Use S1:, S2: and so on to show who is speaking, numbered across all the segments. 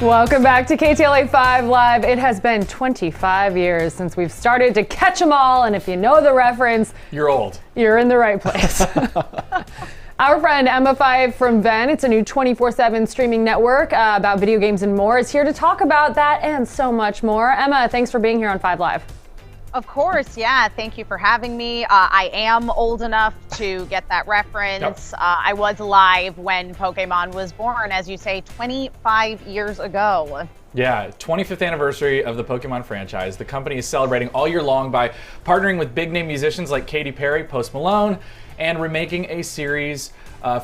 S1: Welcome back to KTLA 5 Live. It has been 25 years since we've started to catch 'em all, and if you know the reference,
S2: you're old.
S1: You're in the right place. Our friend Emma Fyffe from Venn, it's a new 24/7 streaming network about video games and more, is here to talk about that and so much more. Emma, thanks for being here on 5 Live.
S3: Of course, yeah. Thank you for having me. I am old enough to get that reference. Yep. I was alive when Pokemon was born, as you say, 25 years ago.
S2: Yeah, 25th anniversary of the Pokemon franchise. The company is celebrating all year long by partnering with big name musicians like Katy Perry, Post Malone, and remaking a series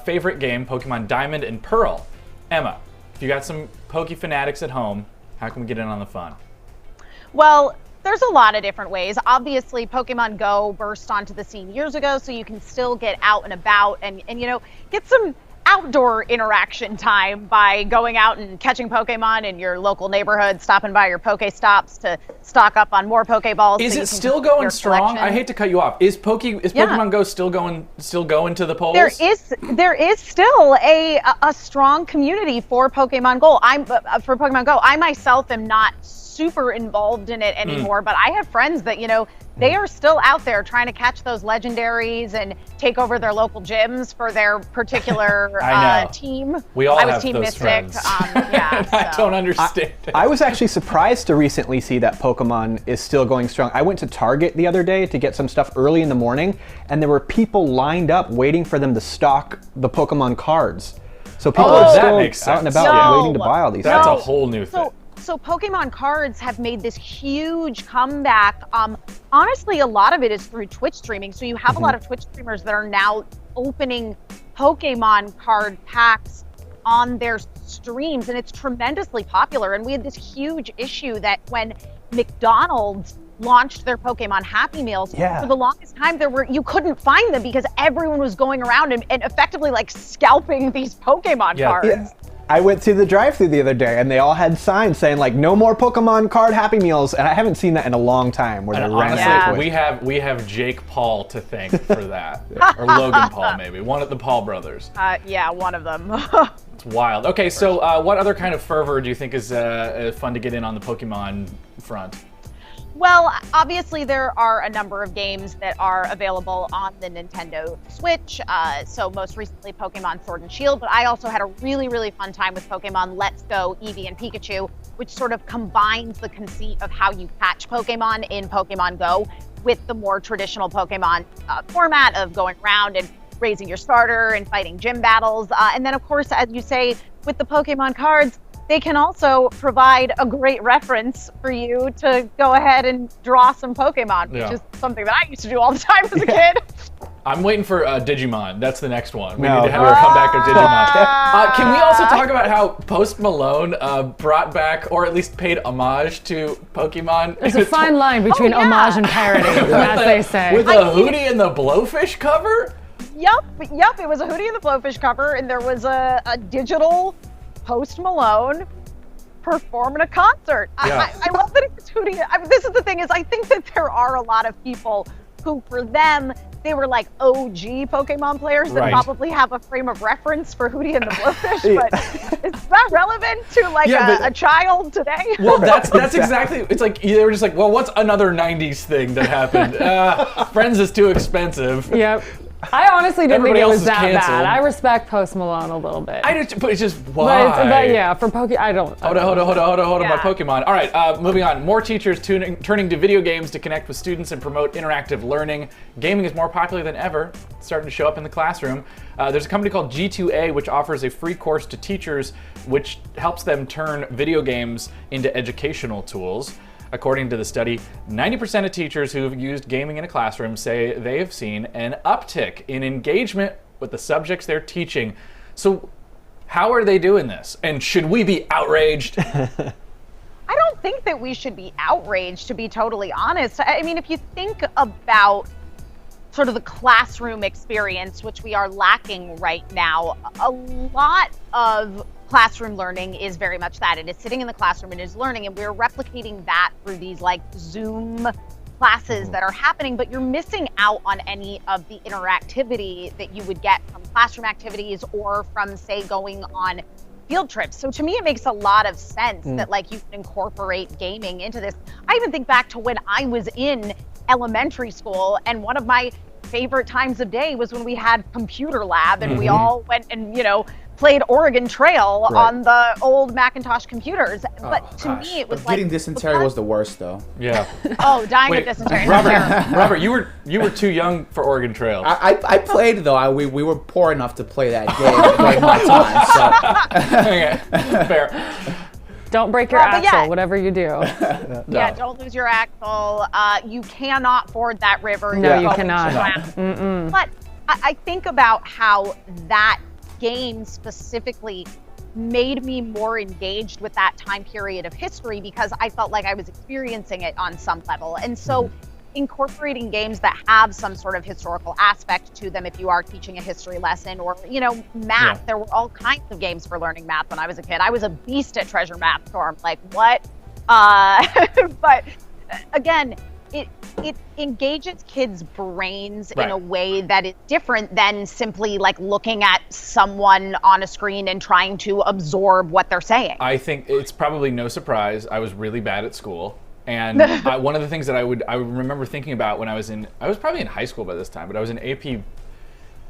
S2: favorite game, Pokemon Diamond and Pearl. Emma, if you got some Poke fanatics at home, how can we get in on the fun?
S3: Well, there's a lot of different ways. Obviously, Pokemon Go burst onto the scene years ago, so you can still get out and about and get some outdoor interaction time by going out and catching Pokemon in your local neighborhood, stopping by your Pokestops to stock up on more Pokeballs.
S2: Is it still going strong? I hate to cut you off. Is Pokemon Go still going to the polls?
S3: There is still a strong community for Pokemon Go. I myself am not super involved in it anymore, but I have friends that, they are still out there trying to catch those legendaries and take over their local gyms for their particular team.
S2: We all
S3: have
S2: was Team
S3: those
S2: Mystic.
S3: Friends.
S2: I don't understand.
S4: I was actually surprised to recently see that Pokemon is still going strong. I went to Target the other day to get some stuff early in the morning, and there were people lined up waiting for them to stock the Pokemon cards. So people are still out and about waiting to buy all these things.
S2: That's a whole new thing.
S3: So Pokemon cards have made this huge comeback. Honestly, a lot of it is through Twitch streaming. So you have a lot of Twitch streamers that are now opening Pokemon card packs on their streams, and it's tremendously popular. And we had this huge issue that when McDonald's launched their Pokemon Happy Meals, for the longest time you couldn't find them because everyone was going around and effectively scalping these Pokemon cards.
S4: Yeah. I went through the drive-thru the other day, and they all had signs saying no more Pokemon card Happy Meals, and I haven't seen that in a long time. Where they ran
S2: honestly, we have Jake Paul to thank for that, or Logan Paul maybe, one of the Paul brothers.
S3: Yeah, one of them.
S2: It's wild. Okay, so what other kind of fervor do you think is fun to get in on the Pokemon front?
S3: Well, obviously there are a number of games that are available on the Nintendo Switch. So most recently Pokemon Sword and Shield, but I also had a really, really fun time with Pokemon Let's Go Eevee and Pikachu, which sort of combines the conceit of how you catch Pokemon in Pokemon Go with the more traditional Pokemon format of going around and raising your starter and fighting gym battles. And then of course, as you say, with the Pokemon cards, they can also provide a great reference for you to go ahead and draw some Pokemon, which is something that I used to do all the time as a kid.
S2: I'm waiting for Digimon. That's the next one. We need to have her come back to Digimon. Can we also talk about how Post Malone brought back, or at least paid homage to Pokemon?
S1: There's a fine line between homage and parody, as they say.
S2: With a Hootie and the Blowfish cover?
S3: Yup. It was a Hootie and the Blowfish cover, and there was a digital Post Malone performing a concert.
S2: Yeah.
S3: I love that it was Hootie. This is the thing is I think that there are a lot of people who, for them, they were OG Pokemon players that probably have a frame of reference for Hootie and the Blowfish, but is that relevant to a child today?
S2: Well, that's exactly, it's they were just well, what's another 90s thing that happened? Friends is too expensive.
S1: Yep. I honestly didn't think it was that
S2: canceled.
S1: bad. I respect Post Malone a little bit.
S2: But it's just why?
S1: But yeah, for Pokemon, I don't.
S2: Hold on about Pokemon. All right, moving on. More teachers turning to video games to connect with students and promote interactive learning. Gaming is more popular than ever. It's starting to show up in the classroom. There's a company called G2A which offers a free course to teachers which helps them turn video games into educational tools. According to the study, 90% of teachers who have used gaming in a classroom say they have seen an uptick in engagement with the subjects they're teaching. So how are they doing this? And should we be outraged?
S3: I don't think that we should be outraged, to be totally honest. I mean, if you think about sort of the classroom experience, which we are lacking right now, a lot of classroom learning is very much that. It is sitting in the classroom and is learning, and we're replicating that through these Zoom classes that are happening, but you're missing out on any of the interactivity that you would get from classroom activities or from, say, going on field trips. So to me, it makes a lot of sense that like you can incorporate gaming into this. I even think back to when I was in elementary school, and one of my favorite times of day was when we had computer lab and we all went and, played Oregon Trail on the old Macintosh computers. But to me, it was like
S5: getting dysentery was the worst, though.
S2: Yeah.
S3: Oh, dying of dysentery.
S2: Robert, you were too young for Oregon Trail.
S5: I played though. We were poor enough to play that game during my time. So.
S2: Okay, fair.
S1: Don't break your axle, whatever you do.
S3: Yeah, don't lose your axle. You cannot ford that river.
S1: No, you cannot.
S3: But I think about how that game specifically made me more engaged with that time period of history because I felt like I was experiencing it on some level. And so incorporating games that have some sort of historical aspect to them, if you are teaching a history lesson or, math, there were all kinds of games for learning math when I was a kid. I was a beast at Treasure Map Storm. Like, what? But again, it engages kids' brains in a way that is different than simply like looking at someone on a screen and trying to absorb what they're saying.
S2: I think it's probably no surprise. I was really bad at school. And one of the things that I would remember thinking about when I was probably in high school by this time, but I was in AP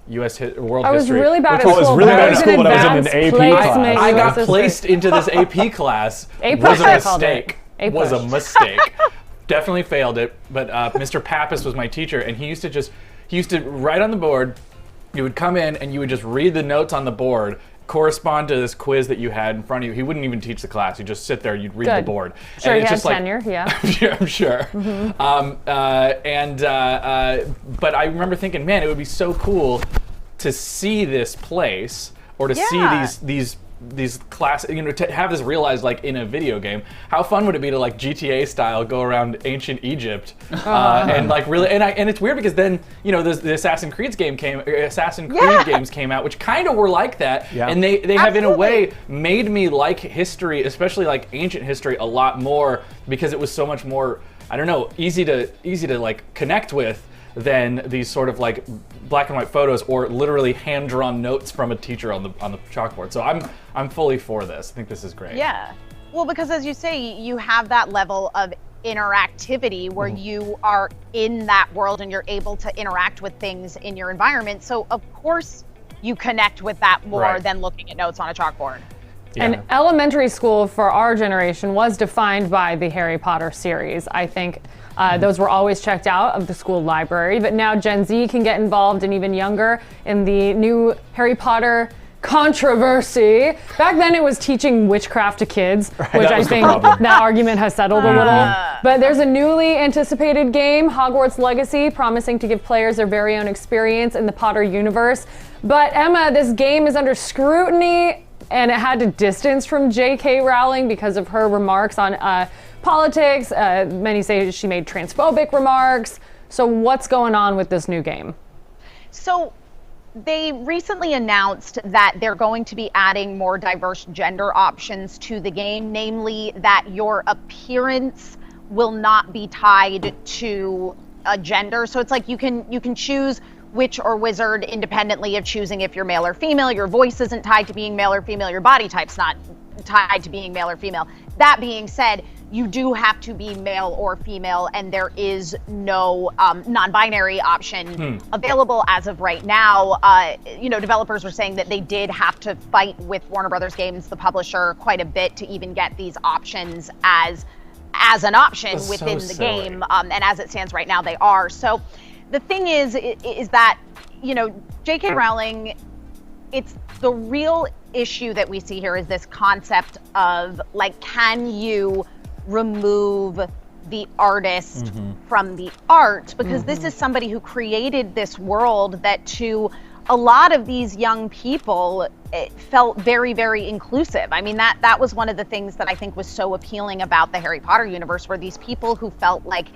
S2: U.S. World History.
S1: I was really bad at school.
S4: I was really bad at school when I was in an AP class.
S2: I got placed into this AP class. Was a mistake. Was a mistake. Definitely failed it, but Mr. Pappas was my teacher, and he used to write on the board. You would come in and you would just read the notes on the board, correspond to this quiz that you had in front of you. He wouldn't even teach the class. You'd just sit there, you'd read the board.
S1: Sure,
S2: and
S1: he had tenure, yeah.
S2: I'm sure. But I remember thinking, man, it would be so cool to see this place or to see these class, to have this realized like in a video game. How fun would it be to like GTA style go around ancient Egypt and like really, and it's weird because then the Assassin's Creed games came out, which kind of were like that, and they have in a way made me like history, especially like ancient history, a lot more because it was so much more, I don't know, easy to like connect with than these sort of like black and white photos or literally hand-drawn notes from a teacher on the chalkboard. So I'm fully for this. I think this is great.
S3: Yeah. Well, because as you say, you have that level of interactivity where you are in that world and you're able to interact with things in your environment. So of course you connect with that more than looking at notes on a chalkboard.
S1: Yeah. And elementary school for our generation was defined by the Harry Potter series. I think those were always checked out of the school library, but now Gen Z can get involved and even younger in the new Harry Potter controversy. Back then it was teaching witchcraft to kids, which I think that argument has settled a little. But there's a newly anticipated game, Hogwarts Legacy, promising to give players their very own experience in the Potter universe. But Emma, this game is under scrutiny and it had to distance from J.K. Rowling because of her remarks on politics. Many say she made transphobic remarks. So what's going on with this new game?
S3: So they recently announced that they're going to be adding more diverse gender options to the game, namely that your appearance will not be tied to a gender. So it's like you can choose witch or wizard independently of choosing if you're male or female. Your voice isn't tied to being male or female. Your body type's not tied to being male or female. That being said, you do have to be male or female, and there is no non-binary option available as of right now. Developers were saying that they did have to fight with Warner Brothers Games, the publisher, quite a bit to even get these options as an option within the game. And as it stands right now, they are. So the thing is that, J.K. Rowling, it's the real issue that we see here is this concept of like, can you remove the artist from the art? Because this is somebody who created this world that to a lot of these young people, it felt very, very inclusive. I mean, that was one of the things that I think was so appealing about the Harry Potter universe, were these people who felt like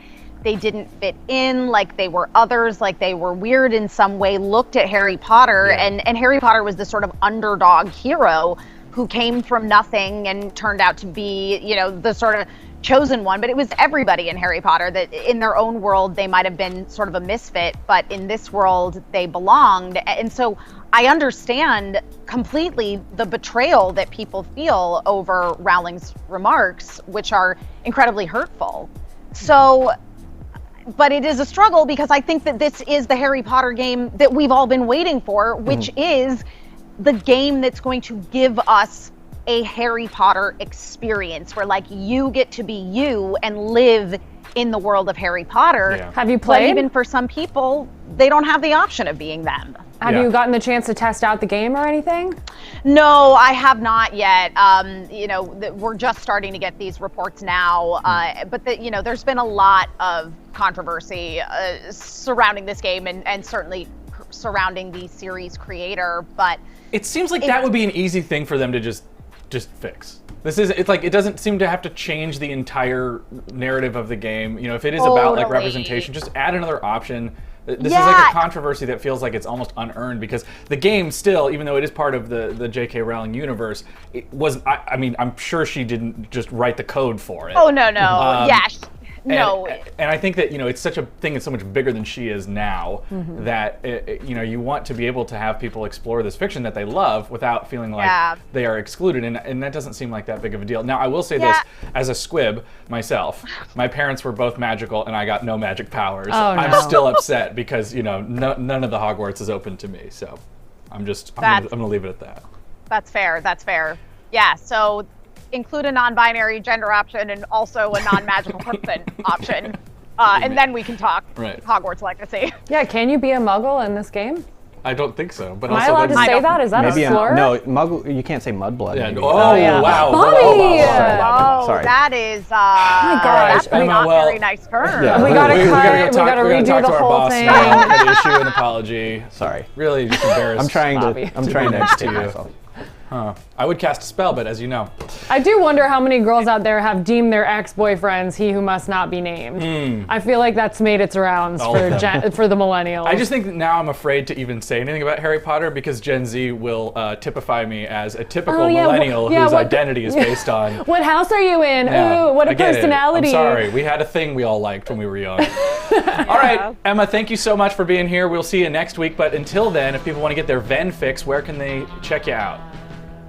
S3: they didn't fit in, like they were others, like they were weird in some way, looked at Harry Potter, and Harry Potter was this sort of underdog hero who came from nothing and turned out to be, the sort of chosen one. But it was everybody in Harry Potter that in their own world, they might have been sort of a misfit, but in this world, they belonged. And so I understand completely the betrayal that people feel over Rowling's remarks, which are incredibly hurtful. So, but it is a struggle because I think that this is the Harry Potter game that we've all been waiting for, which is the game that's going to give us a Harry Potter experience where like you get to be you and live in the world of Harry Potter.
S2: Yeah.
S1: Have you
S3: But
S1: played?
S3: even for some people, they don't have the option of being them.
S1: Have
S2: Yeah.
S1: you gotten the chance to test out the game or anything?
S3: No, I have not yet. We're just starting to get these reports now, but there's been a lot of controversy surrounding this game and certainly surrounding the series creator. But
S2: It seems like that would be an easy thing for them to just fix. It's like it doesn't seem to have to change the entire narrative of the game. You know, if it is about like
S3: Totally.
S2: representation, just add another option. This is like
S3: Yeah.
S2: a controversy that feels like it's almost unearned because the game still, even though it is part of the J.K. Rowling universe, it was. I mean, I'm sure she didn't just write the code for it.
S3: oh no, no.
S2: And I think that it's such a thing that's so much bigger than she is now that you want to be able to have people explore this fiction that they love without feeling like
S3: Yeah.
S2: they are excluded, and that doesn't seem like that big of a deal. Now I will say
S3: Yeah.
S2: this as a squib myself, my parents were both magical and I got no magic powers.
S1: Oh, no.
S2: I'm still upset because none of the Hogwarts is open to me, so I'm gonna leave it at that.
S3: That's fair. That's fair. Yeah. So include a non-binary gender option and also a non-magical person option, and then we can talk
S2: Right.
S3: Hogwarts Legacy.
S1: Yeah, can you be a muggle in this game?
S2: I don't think so, but
S1: Am I
S2: also
S1: allowed to
S2: that's-
S1: say that? Is that
S4: Maybe
S1: a slur?
S4: no, muggle. You can't say mudblood.
S2: Yeah,
S4: maybe.
S2: oh,
S1: yeah.
S2: wow.
S1: Bobby!
S3: Oh,
S4: Sorry.
S3: that is. Oh
S1: my gosh.
S2: Emma,
S3: not
S2: well,
S3: very nice term.
S4: Yeah.
S1: We gotta cut
S2: go
S1: it.
S2: talk-
S1: We gotta
S2: gotta
S1: redo
S2: talk
S1: the
S2: to our
S1: whole
S2: boss
S1: thing.
S2: now and issue an apology.
S4: Sorry.
S2: Really just embarrassed.
S4: I'm trying
S1: Bobby.
S4: to. I'm trying to
S2: next to
S4: educate
S2: you.
S4: myself.
S2: I would cast a spell, but as you know.
S1: I do wonder how many girls out there have deemed their ex-boyfriends he who must not be named. I feel like that's made its rounds
S2: All
S1: for
S2: of them.
S1: for the millennials.
S2: I just think that now I'm afraid to even say anything about Harry Potter because Gen Z will typify me as a typical
S1: Oh, yeah,
S2: millennial
S1: yeah,
S2: whose
S1: what-
S2: identity is based on.
S1: What house are you in?
S2: Yeah,
S1: Ooh, what a
S2: I get it.
S1: personality.
S2: I'm sorry. We had a thing we all liked when we were young. All right, Emma, thank you so much for being here. We'll see you next week. But until then, if people want to get their Ven fix, where can they check you out?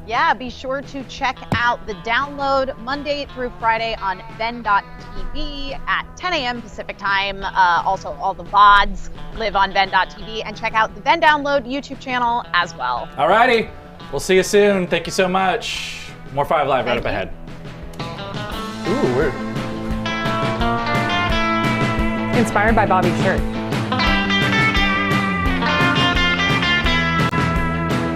S3: Yeah, be sure to check out the download Monday through Friday on Ven.tv at 10 a.m. Pacific time. Also, all the VODs live on Ven.tv, and check out the Ven Download YouTube channel as well.
S2: All righty. We'll see you soon. Thank you so much. More 5 Live right up
S3: Thank
S2: ahead. Ooh, we're...
S1: Inspired by Bobby's shirt.